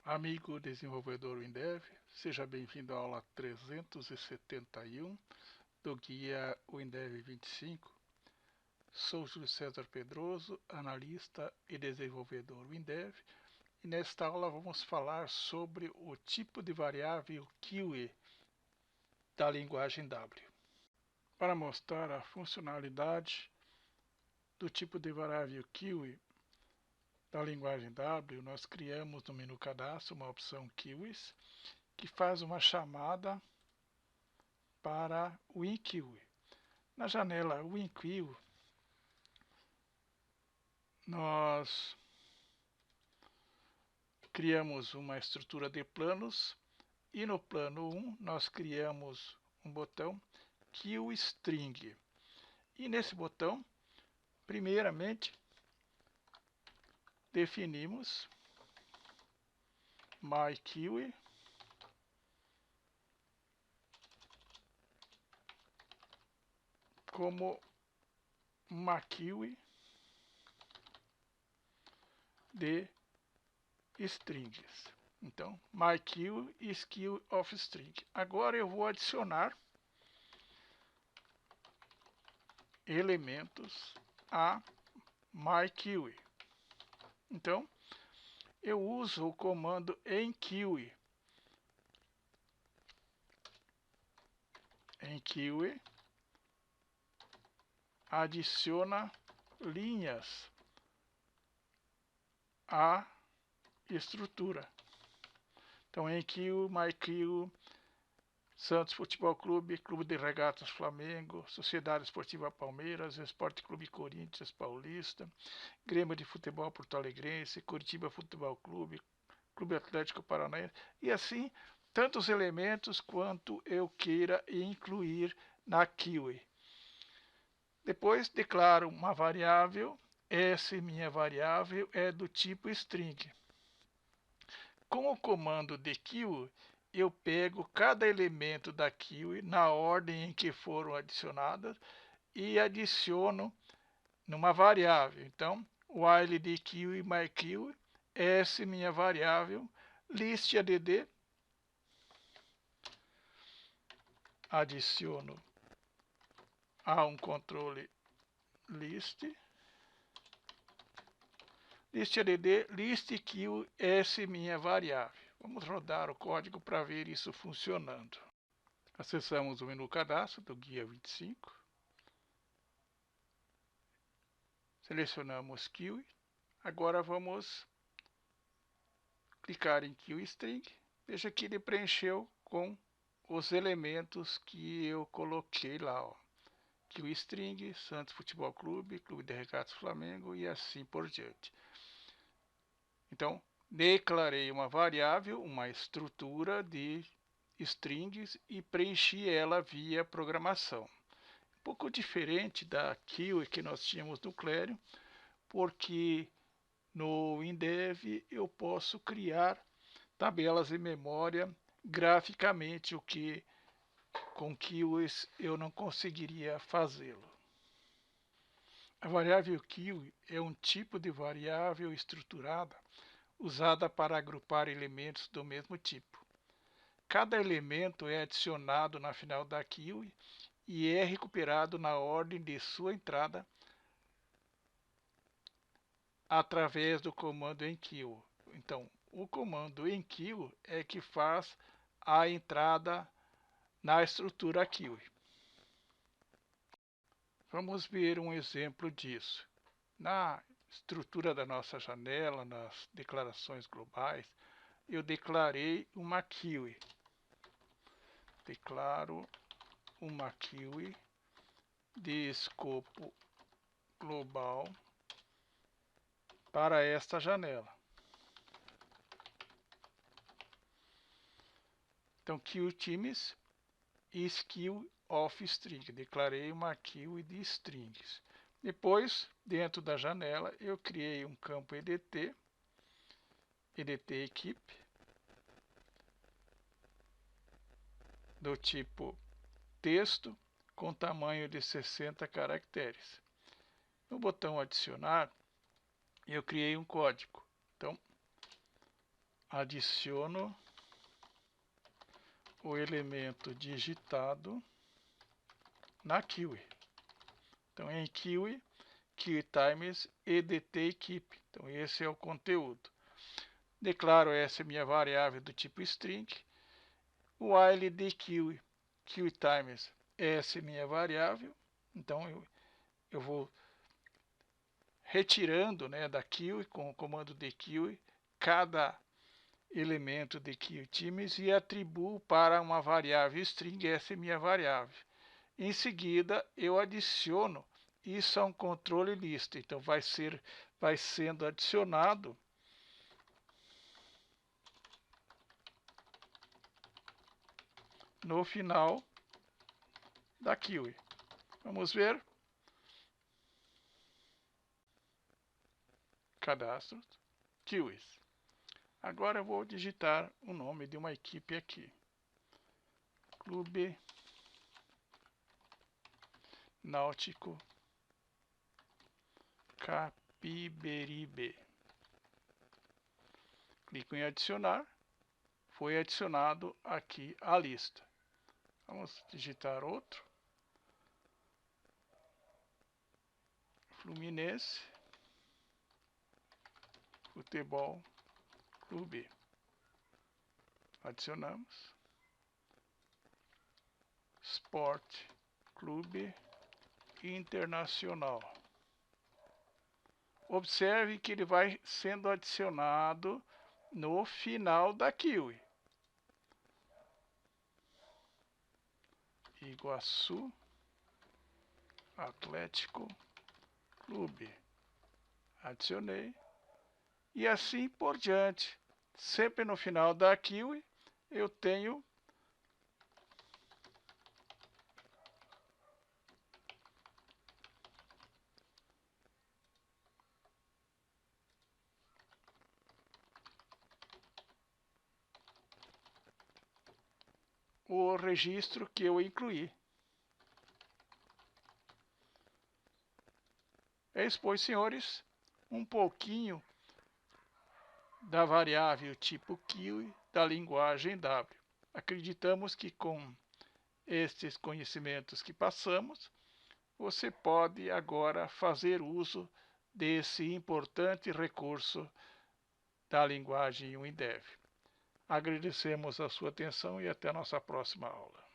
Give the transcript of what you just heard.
Amigo desenvolvedor Windev, seja bem-vindo à aula 371 do guia Windev 25. Sou Júlio César Pedroso, analista e desenvolvedor Windev, e nesta aula vamos falar sobre o tipo de variável QE da linguagem W. Para mostrar a funcionalidade do tipo de variável QE da linguagem W, nós criamos no menu cadastro uma opção QEs que faz uma chamada para o WinQueue. Na janela WinQueue, nós criamos uma estrutura de planos e no plano 1 nós criamos um botão QString. E nesse botão, primeiramente, definimos myQueue como uma queue de strings. Então, myQueue is queue of string. Agora eu vou adicionar elementos a myQueue. Então, eu uso o comando enqueue. Enqueue adiciona linhas à estrutura. Então, enqueue, myQueue, Santos Futebol Clube, Clube de Regatas Flamengo, Sociedade Esportiva Palmeiras, Esporte Clube Corinthians Paulista, Grêmio de Futebol Porto Alegrense, Curitiba Futebol Clube, Clube Atlético Paranaense, e assim tantos elementos quanto eu queira incluir na queue. Depois declaro uma variável, essa minha variável é do tipo string. Com o comando dequeue, eu pego cada elemento da queue na ordem em que foram adicionadas e adiciono numa variável. Então, while dequeue myQueue, essa minha variável, listadd, adiciono a um controle listadd, listQueue, essa minha variável. Vamos rodar o código para ver isso funcionando. Acessamos o menu cadastro do guia 25. Selecionamos queue. Agora vamos clicar em QString. Veja que ele preencheu com os elementos que eu coloquei lá. QString, Santos Futebol Clube, Clube de Regatas Flamengo e assim por diante. Então, declarei uma variável, uma estrutura de strings e preenchi ela via programação. Um pouco diferente da queue que nós tínhamos no Clarion, porque no Windev eu posso criar tabelas em memória graficamente, o que com queues eu não conseguiria fazê-lo. A variável queue é um tipo de variável estruturada usada para agrupar elementos do mesmo tipo. Cada elemento é adicionado na final da queue e é recuperado na ordem de sua entrada através do comando enqueue. Então, o comando enqueue é que faz a entrada na estrutura queue. Vamos ver um exemplo disso. Na estrutura da nossa janela, nas declarações globais, eu declarei uma queue. Declaro uma queue de escopo global para esta janela. Então, queue times is queue of string. Declarei uma queue de strings. Depois, dentro da janela, eu criei um campo edt equipe, do tipo texto com tamanho de 60 caracteres. No botão adicionar, eu criei um código. Então, adiciono o elemento digitado na Kiwi. Então, em Kiwi Times EDT Equipe. Então, esse é o conteúdo. Declaro essa minha variável do tipo string. While de Kiwi Times, essa é minha variável. Então, eu vou retirando, né, da Kiwi com o comando de Kiwi cada elemento de Kiwi Times e atribuo para uma variável string, essa é minha variável. Em seguida, eu adiciono isso a um controle lista. Então, vai sendo adicionado no final da Kiwi. Vamos ver. Cadastro Kiwis. Agora eu vou digitar o nome de uma equipe aqui. Clube Náutico Capiberibe. Clico em adicionar. Foi adicionado aqui a lista. Vamos digitar outro. Fluminense Futebol Clube. Adicionamos. Sport Clube Internacional. Observe que ele vai sendo adicionado no final da Kiwi. Iguaçu Atlético Clube. Adicionei. E assim por diante. Sempre no final da Kiwi eu tenho o registro que eu incluí. É isso, pois, senhores, um pouquinho da variável tipo Kiwi da linguagem W. Acreditamos que com estes conhecimentos que passamos, você pode agora fazer uso desse importante recurso da linguagem WinDev. Agradecemos a sua atenção e até a nossa próxima aula.